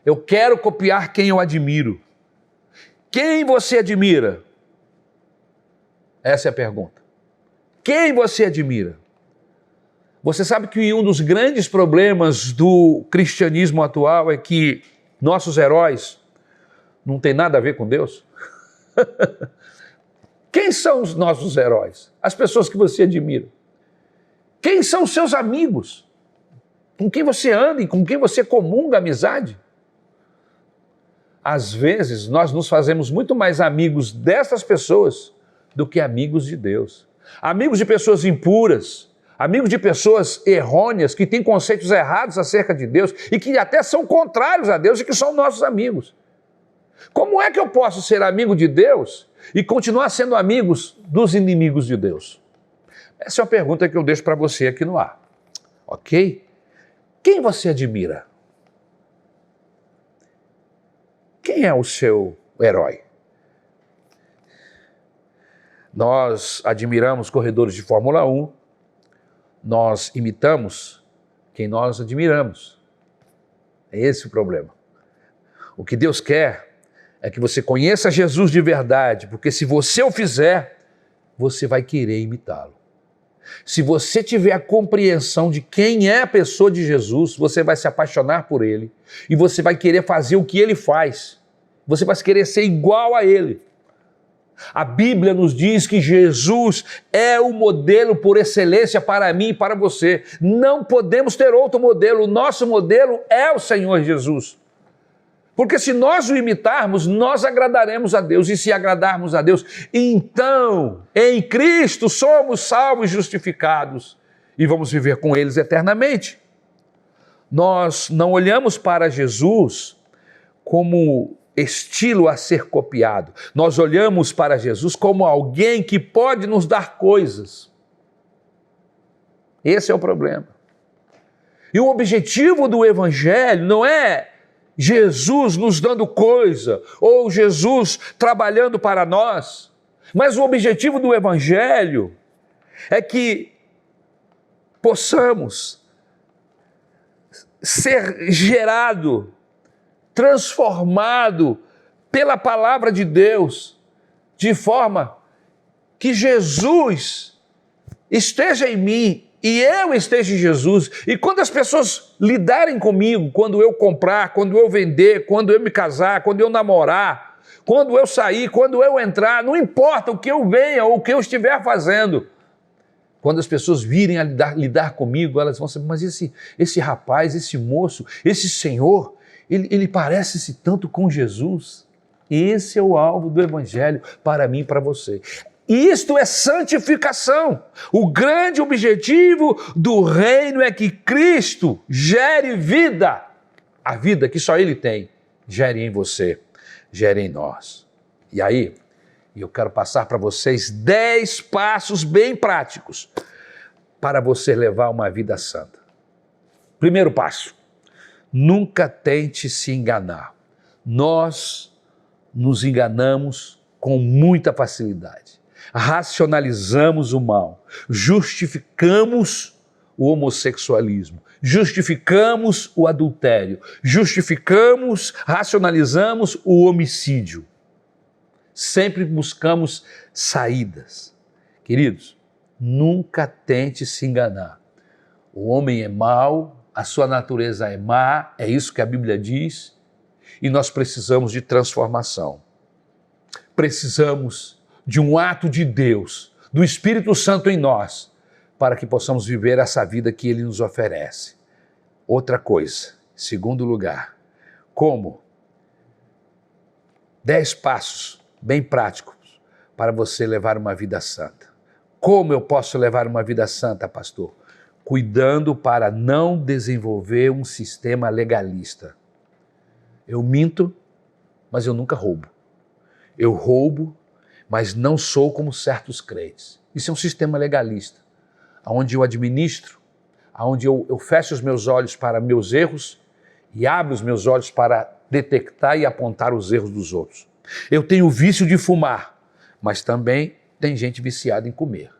Eu quero copiar quem eu admiro. Quem você admira? Essa é a pergunta. Quem você admira? Você sabe que um dos grandes problemas do cristianismo atual é que nossos heróis não têm nada a ver com Deus? Quem são os nossos heróis? As pessoas que você admira. Quem são os seus amigos? Com quem você anda e com quem você comunga amizade? Às vezes, nós nos fazemos muito mais amigos dessas pessoas do que amigos de Deus. Amigos de pessoas impuras, amigos de pessoas errôneas, que têm conceitos errados acerca de Deus e que até são contrários a Deus e que são nossos amigos. Como é que eu posso ser amigo de Deus e continuar sendo amigos dos inimigos de Deus? Essa é uma pergunta que eu deixo para você aqui no ar, ok? Quem você admira? Quem é o seu herói? Nós admiramos corredores de Fórmula 1, nós imitamos quem nós admiramos. É esse o problema. O que Deus quer é que você conheça Jesus de verdade, porque se você o fizer, você vai querer imitá-lo. Se você tiver a compreensão de quem é a pessoa de Jesus, você vai se apaixonar por ele e você vai querer fazer o que ele faz. Você vai querer ser igual a ele. A Bíblia nos diz que Jesus é o modelo por excelência para mim e para você. Não podemos ter outro modelo. O nosso modelo é o Senhor Jesus. Porque se nós o imitarmos, nós agradaremos a Deus. E se agradarmos a Deus, então, em Cristo, somos salvos e justificados. E vamos viver com eles eternamente. Nós não olhamos para Jesus como estilo a ser copiado. Nós olhamos para Jesus como alguém que pode nos dar coisas. Esse é o problema. E o objetivo do Evangelho não é Jesus nos dando coisa, ou Jesus trabalhando para nós, mas o objetivo do Evangelho é que possamos ser gerado, transformado pela palavra de Deus, de forma que Jesus esteja em mim e eu esteja em Jesus. E quando as pessoas lidarem comigo, quando eu comprar, quando eu vender, quando eu me casar, quando eu namorar, quando eu sair, quando eu entrar, não importa o que eu venha ou o que eu estiver fazendo, quando as pessoas virem a lidar comigo, elas vão saber, mas esse rapaz, esse moço, esse senhor, ele parece-se tanto com Jesus. Esse é o alvo do Evangelho para mim e para você. Isto é santificação. O grande objetivo do reino é que Cristo gere vida. A vida que só Ele tem, gere em você, gere em nós. E aí, eu quero passar para vocês 10 passos bem práticos para você levar uma vida santa. Primeiro passo, nunca tente se enganar. Nós nos enganamos com muita facilidade. Racionalizamos o mal, justificamos o homossexualismo, justificamos o adultério, racionalizamos o homicídio. Sempre buscamos saídas. Queridos, nunca tente se enganar. O homem é mau, a sua natureza é má, é isso que a Bíblia diz, e nós precisamos de transformação. Precisamos de um ato de Deus, do Espírito Santo em nós, para que possamos viver essa vida que Ele nos oferece. Outra coisa, segundo lugar, como? 10 passos bem práticos para você levar uma vida santa. Como eu posso levar uma vida santa, pastor? Cuidando para não desenvolver um sistema legalista. Eu minto, mas eu nunca roubo. Eu roubo, mas não sou como certos crentes. Isso é um sistema legalista, onde eu administro, onde eu fecho os meus olhos para meus erros e abro os meus olhos para detectar e apontar os erros dos outros. Eu tenho o vício de fumar, mas também tem gente viciada em comer.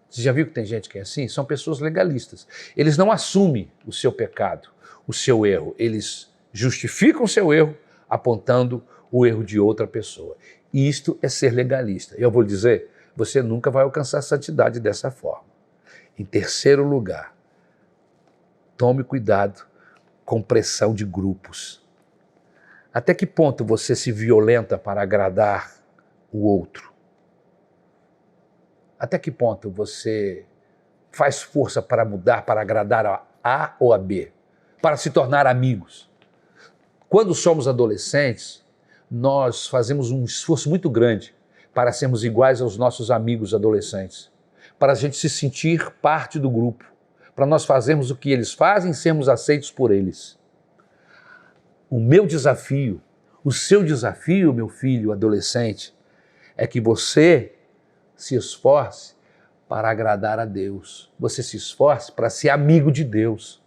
Você já viu que tem gente que é assim? São pessoas legalistas. Eles não assumem o seu pecado, o seu erro. Eles justificam o seu erro apontando o erro de outra pessoa. Isto é ser legalista. Eu vou lhe dizer, você nunca vai alcançar a santidade dessa forma. Em terceiro lugar, tome cuidado com pressão de grupos. Até que ponto você se violenta para agradar o outro? Até que ponto você faz força para mudar, para agradar a A ou a B, para se tornar amigos? Quando somos adolescentes, nós fazemos um esforço muito grande para sermos iguais aos nossos amigos adolescentes, para a gente se sentir parte do grupo, para nós fazermos o que eles fazem e sermos aceitos por eles. O meu desafio, o seu desafio, meu filho adolescente, é que você se esforce para agradar a Deus. Você se esforce para ser amigo de Deus.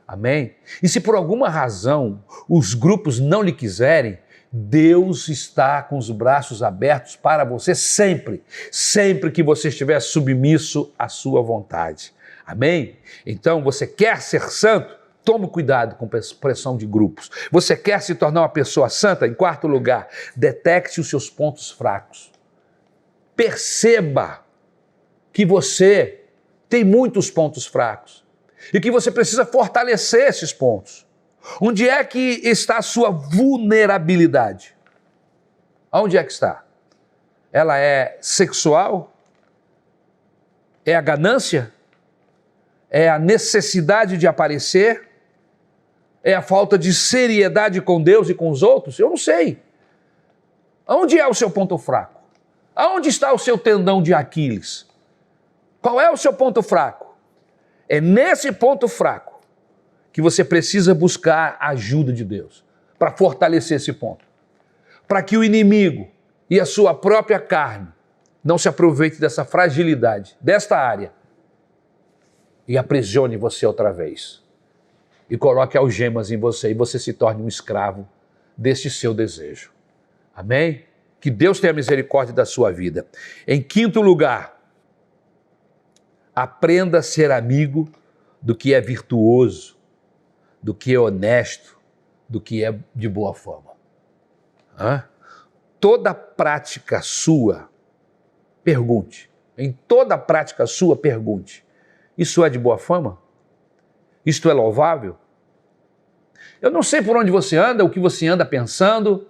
Amém? E se por alguma razão os grupos não lhe quiserem, Deus está com os braços abertos para você sempre, sempre que você estiver submisso à sua vontade. Amém? Então, você quer ser santo? Tome cuidado com pressão de grupos. Você quer se tornar uma pessoa santa? Em quarto lugar, detecte os seus pontos fracos. Perceba que você tem muitos pontos fracos e que você precisa fortalecer esses pontos. Onde é que está a sua vulnerabilidade? Onde é que está? Ela é sexual? É a ganância? É a necessidade de aparecer? É a falta de seriedade com Deus e com os outros? Eu não sei. Onde é o seu ponto fraco? Aonde está o seu tendão de Aquiles? Qual é o seu ponto fraco? É nesse ponto fraco que você precisa buscar a ajuda de Deus para fortalecer esse ponto. Para que o inimigo e a sua própria carne não se aproveite dessa fragilidade, desta área, e aprisione você outra vez. E coloque algemas em você e você se torne um escravo deste seu desejo. Amém? Que Deus tenha misericórdia da sua vida. Em quinto lugar, aprenda a ser amigo do que é virtuoso, do que é honesto, do que é de boa fama. Toda prática sua, pergunte. Em toda prática sua, pergunte. Isso é de boa fama? Isto é louvável? Eu não sei por onde você anda, o que você anda pensando,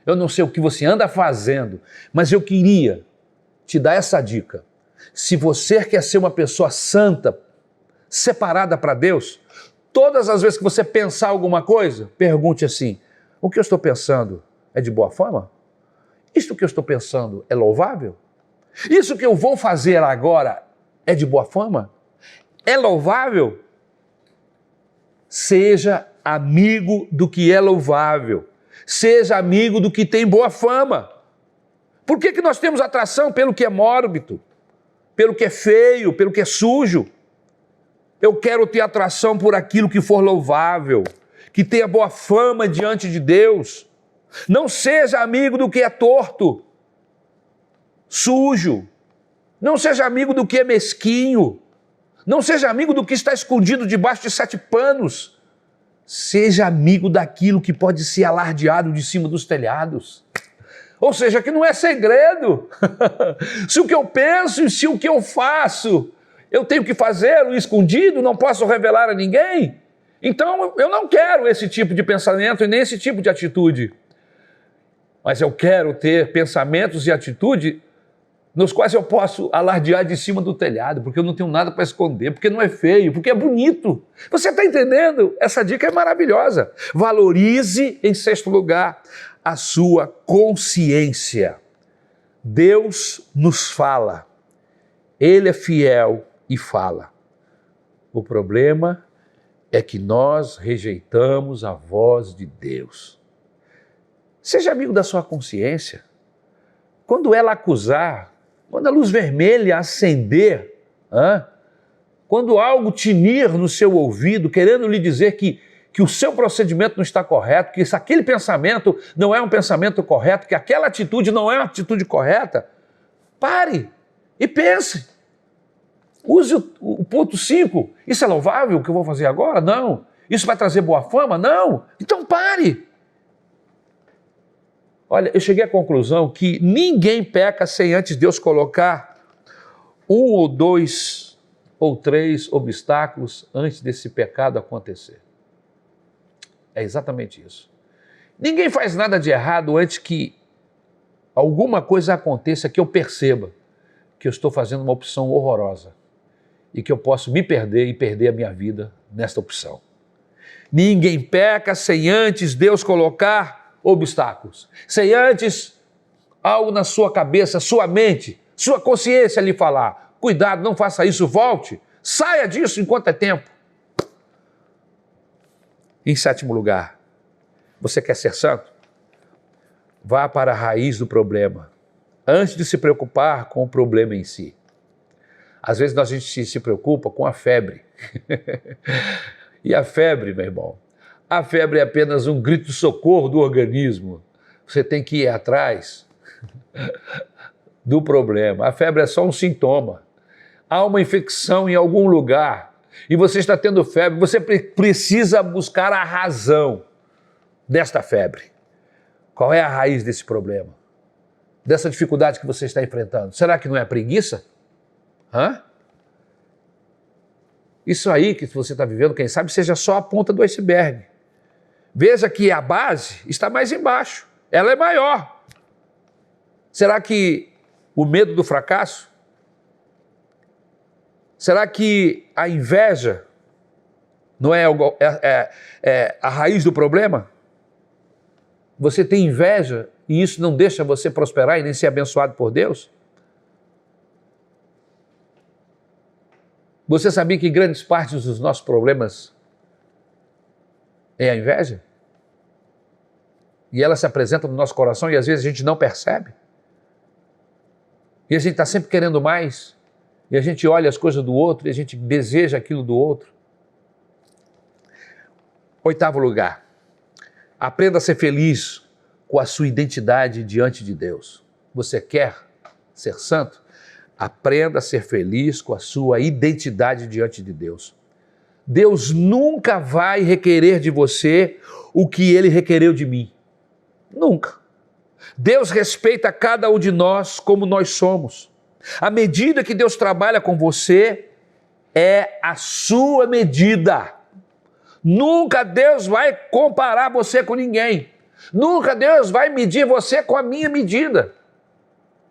eu não sei o que você anda fazendo, mas eu queria te dar essa dica. Se você quer ser uma pessoa santa, separada para Deus, todas as vezes que você pensar alguma coisa, pergunte assim: o que eu estou pensando é de boa fama? Isto que eu estou pensando é louvável? Isso que eu vou fazer agora é de boa fama? É louvável? Seja amigo do que é louvável. Seja amigo do que tem boa fama. Por que nós temos atração pelo que é mórbido, pelo que é feio, pelo que é sujo? Eu quero ter atração por aquilo que for louvável, que tenha boa fama diante de Deus. Não seja amigo do que é torto, sujo. Não seja amigo do que é mesquinho. Não seja amigo do que está escondido debaixo de 7 panos. Seja amigo daquilo que pode ser alardeado de cima dos telhados. Ou seja, que não é segredo. Se o que eu penso e se o que eu faço, eu tenho que fazê-lo escondido, não posso revelar a ninguém. Então eu não quero esse tipo de pensamento e nem esse tipo de atitude. Mas eu quero ter pensamentos e atitude nos quais eu posso alardear de cima do telhado, porque eu não tenho nada para esconder, porque não é feio, porque é bonito. Você está entendendo? Essa dica é maravilhosa. Valorize, em 6º lugar, a sua consciência. Deus nos fala. Ele é fiel e fala. O problema é que nós rejeitamos a voz de Deus. Seja amigo da sua consciência. Quando ela acusar, quando a luz vermelha acender, quando algo tinir no seu ouvido, querendo lhe dizer que o seu procedimento não está correto, que aquele pensamento não é um pensamento correto, que aquela atitude não é uma atitude correta, pare e pense. Use o ponto 5. Isso é louvável o que eu vou fazer agora? Não. Isso vai trazer boa fama? Não. Então pare. Olha, eu cheguei à conclusão que ninguém peca sem antes Deus colocar 1 ou 2 ou 3 obstáculos antes desse pecado acontecer. É exatamente isso. Ninguém faz nada de errado antes que alguma coisa aconteça que eu perceba que eu estou fazendo uma opção horrorosa e que eu posso me perder e perder a minha vida nesta opção. Ninguém peca sem antes Deus colocar obstáculos, sem antes algo na sua cabeça, sua mente, sua consciência lhe falar: cuidado, não faça isso, volte, saia disso enquanto é tempo. Em 7º lugar, você quer ser santo? Vá para a raiz do problema, antes de se preocupar com o problema em si. Às vezes a gente se preocupa com a febre. E a febre, meu irmão, a febre é apenas um grito de socorro do organismo. Você tem que ir atrás do problema. A febre é só um sintoma. Há uma infecção em algum lugar e você está tendo febre. Você precisa buscar a razão desta febre. Qual é a raiz desse problema? Dessa dificuldade que você está enfrentando? Será que não é a preguiça? Isso aí que você está vivendo, quem sabe, seja só a ponta do iceberg. Veja que a base está mais embaixo, ela é maior. Será que o medo do fracasso? Será que a inveja não é a raiz do problema? Você tem inveja e isso não deixa você prosperar e nem ser abençoado por Deus? Você sabia que grandes partes dos nossos problemas é a inveja? E ela se apresenta no nosso coração e às vezes a gente não percebe. E a gente está sempre querendo mais. E a gente olha as coisas do outro e a gente deseja aquilo do outro. 8º lugar. Aprenda a ser feliz com a sua identidade diante de Deus. Você quer ser santo? Aprenda a ser feliz com a sua identidade diante de Deus. Deus nunca vai requerer de você o que Ele requereu de mim. Nunca. Deus respeita cada um de nós como nós somos. A medida que Deus trabalha com você é a sua medida. Nunca Deus vai comparar você com ninguém. Nunca Deus vai medir você com a minha medida.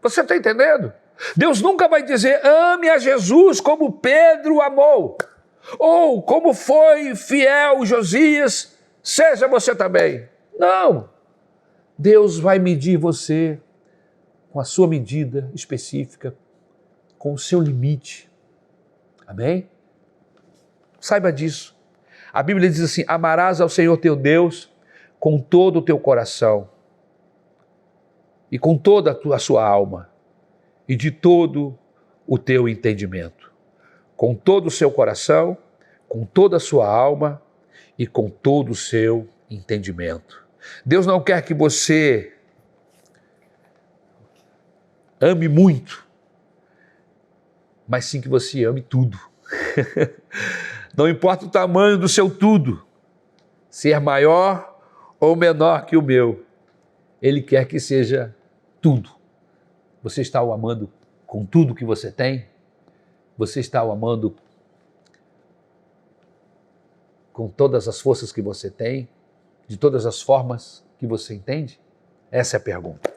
Você está entendendo? Deus nunca vai dizer, ame a Jesus como Pedro amou. Ou como foi fiel Josias, seja você também. Não. Deus vai medir você com a sua medida específica, com o seu limite. Amém? Saiba disso. A Bíblia diz assim, amarás ao Senhor teu Deus com todo o teu coração e com toda a sua alma e de todo o teu entendimento. Com todo o seu coração, com toda a sua alma e com todo o seu entendimento. Deus não quer que você ame muito, mas sim que você ame tudo. Não importa o tamanho do seu tudo, ser maior ou menor que o meu, Ele quer que seja tudo. Você está o amando com tudo que você tem? Você está o amando com todas as forças que você tem? De todas as formas que você entende? Essa é a pergunta.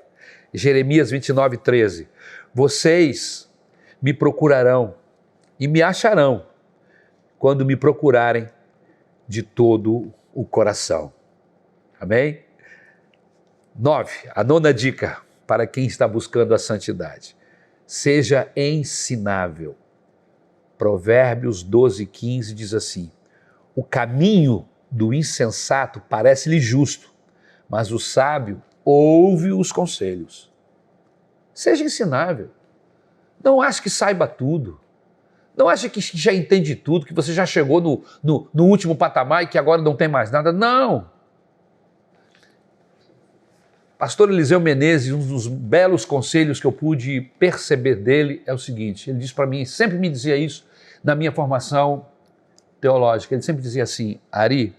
Jeremias 29:13. Vocês me procurarão e me acharão quando me procurarem de todo o coração. Amém? 9. A nona dica para quem está buscando a santidade. Seja ensinável. Provérbios 12:15 diz assim, o caminho do insensato parece-lhe justo, mas o sábio ouve os conselhos. Seja ensinável. Não ache que saiba tudo. Não ache que já entende tudo, que você já chegou no último patamar e que agora não tem mais nada. Não. Pastor Eliseu Menezes, um dos belos conselhos que eu pude perceber dele é o seguinte, ele disse para mim, sempre me dizia isso na minha formação teológica, ele sempre dizia assim, Ari,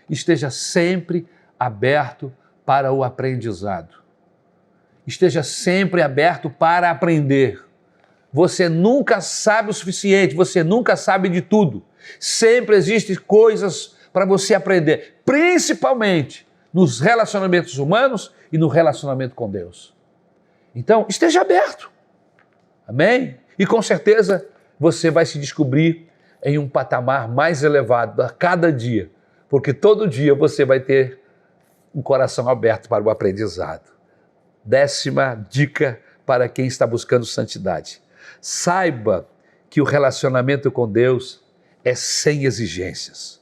esteja sempre aberto para o aprendizado. Esteja sempre aberto para aprender. Você nunca sabe o suficiente, você nunca sabe de tudo. Sempre existem coisas para você aprender, principalmente nos relacionamentos humanos e no relacionamento com Deus. Então, esteja aberto. Amém? E com certeza você vai se descobrir em um patamar mais elevado a cada dia, porque todo dia você vai ter um coração aberto para o aprendizado. 10ª dica para quem está buscando santidade. Saiba que o relacionamento com Deus é sem exigências.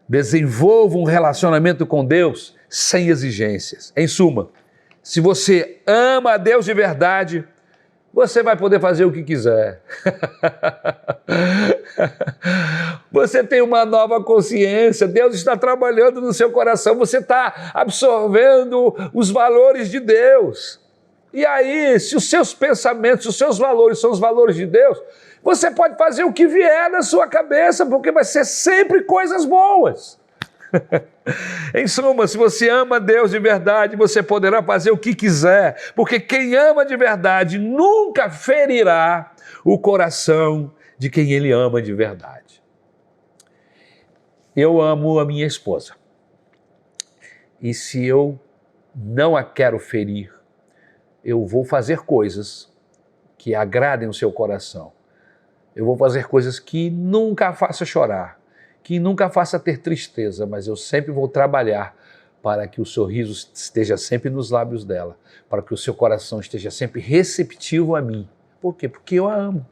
Desenvolva um relacionamento com Deus sem exigências. Em suma, se você ama a Deus de verdade, você vai poder fazer o que quiser. Você tem uma nova consciência, Deus está trabalhando no seu coração, você está absorvendo os valores de Deus. E aí, se os seus pensamentos, os seus valores são os valores de Deus, você pode fazer o que vier na sua cabeça, porque vai ser sempre coisas boas. Em suma, se você ama Deus de verdade, você poderá fazer o que quiser, porque quem ama de verdade nunca ferirá o coração de quem ele ama de verdade. Eu amo a minha esposa. E se eu não a quero ferir, eu vou fazer coisas que agradem o seu coração. Eu vou fazer coisas que nunca a faça chorar, que nunca a faça ter tristeza, mas eu sempre vou trabalhar para que o sorriso esteja sempre nos lábios dela, para que o seu coração esteja sempre receptivo a mim. Por quê? Porque eu a amo.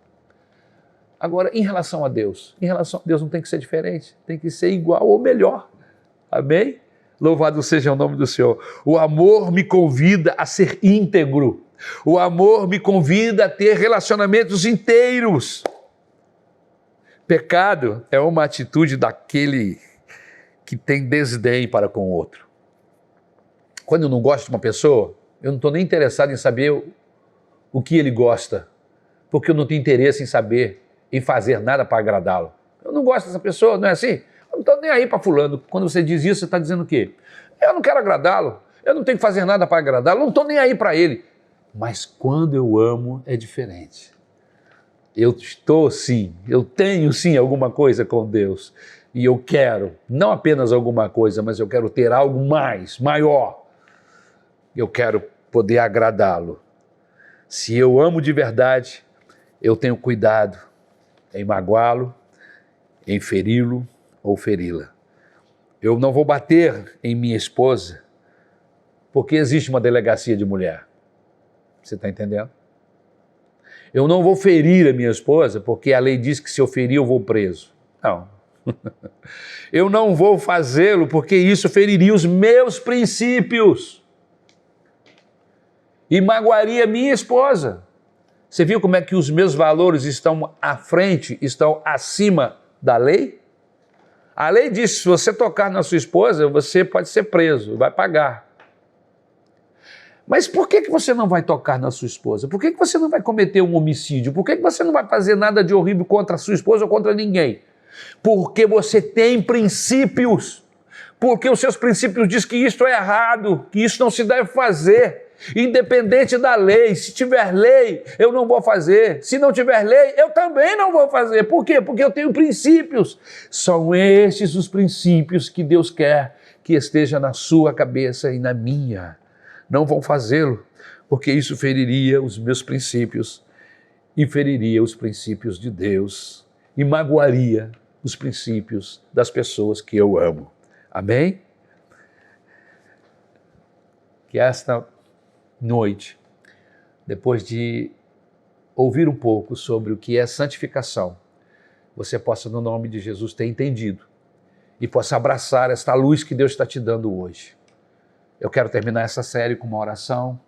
Agora, em relação a Deus não tem que ser diferente, tem que ser igual ou melhor. Amém? Louvado seja o nome do Senhor. O amor me convida a ser íntegro. O amor me convida a ter relacionamentos inteiros. Pecado é uma atitude daquele que tem desdém para com o outro. Quando eu não gosto de uma pessoa, eu não estou nem interessado em saber o que ele gosta, porque eu não tenho interesse em saber, em fazer nada para agradá-lo. Eu não gosto dessa pessoa, não é assim? Eu não estou nem aí para fulano. Quando você diz isso, você está dizendo o quê? Eu não quero agradá-lo, eu não tenho que fazer nada para agradá-lo, eu não estou nem aí para ele. Mas quando eu amo, é diferente. Eu estou sim, eu tenho sim alguma coisa com Deus. E eu quero, não apenas alguma coisa, mas eu quero ter algo mais, maior. Eu quero poder agradá-lo. Se eu amo de verdade, eu tenho cuidado em magoá-lo, em feri-lo ou feri-la. Eu não vou bater em minha esposa porque existe uma delegacia de mulher. Você está entendendo? Eu não vou ferir a minha esposa porque a lei diz que se eu ferir eu vou preso. Não. Eu não vou fazê-lo porque isso feriria os meus princípios e magoaria minha esposa. Você viu como é que os meus valores estão à frente, estão acima da lei? A lei diz que se você tocar na sua esposa, você pode ser preso, vai pagar. Mas por que você não vai tocar na sua esposa? Por que você não vai cometer um homicídio? Por que você não vai fazer nada de horrível contra a sua esposa ou contra ninguém? Porque você tem princípios. Porque os seus princípios dizem que isso é errado, que isso não se deve fazer. Independente da lei, se tiver lei, eu não vou fazer. Se não tiver lei, eu também não vou fazer. Por quê? Porque eu tenho princípios. São estes os princípios que Deus quer que esteja na sua cabeça e na minha. Não vou fazê-lo, porque isso feriria os meus princípios e feriria os princípios de Deus e magoaria os princípios das pessoas que eu amo. Amém? Que esta noite, depois de ouvir um pouco sobre o que é santificação, você possa, no nome de Jesus, ter entendido e possa abraçar esta luz que Deus está te dando hoje. Eu quero terminar essa série com uma oração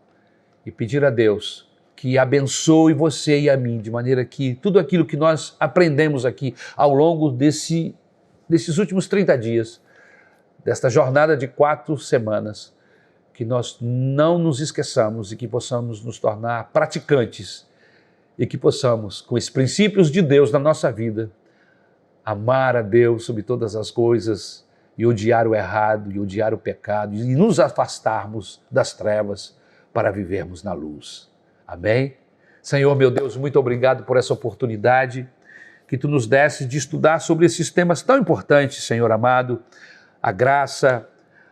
e pedir a Deus que abençoe você e a mim, de maneira que tudo aquilo que nós aprendemos aqui ao longo desses últimos 30 dias, desta jornada de 4 semanas, que nós não nos esqueçamos e que possamos nos tornar praticantes e que possamos, com esses princípios de Deus na nossa vida, amar a Deus sobre todas as coisas e odiar o errado e odiar o pecado e nos afastarmos das trevas para vivermos na luz. Amém? Senhor, meu Deus, muito obrigado por essa oportunidade que Tu nos deste de estudar sobre esses temas tão importantes, Senhor amado, a graça,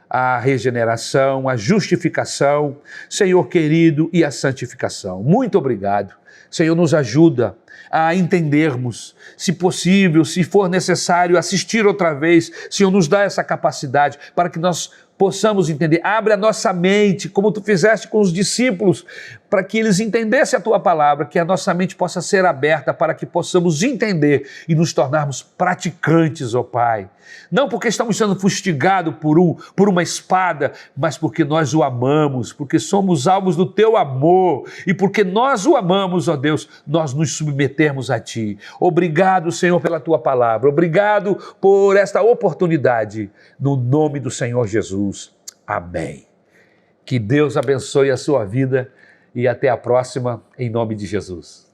a regeneração, a justificação, Senhor querido, e a santificação. Muito obrigado. Senhor, nos ajuda a entendermos, se possível, se for necessário, assistir outra vez. Senhor, nos dá essa capacidade para que nós possamos entender. Abre a nossa mente, como Tu fizeste com os discípulos, para que eles entendessem a Tua palavra, que a nossa mente possa ser aberta para que possamos entender e nos tornarmos praticantes, ó Pai. Não porque estamos sendo fustigados por uma espada, mas porque nós o amamos, porque somos alvos do Teu amor e porque nós o amamos, ó Deus, nós nos submetemos a Ti. Obrigado, Senhor, pela Tua palavra. Obrigado por esta oportunidade, no nome do Senhor Jesus. Amém. Que Deus abençoe a sua vida e até a próxima, em nome de Jesus.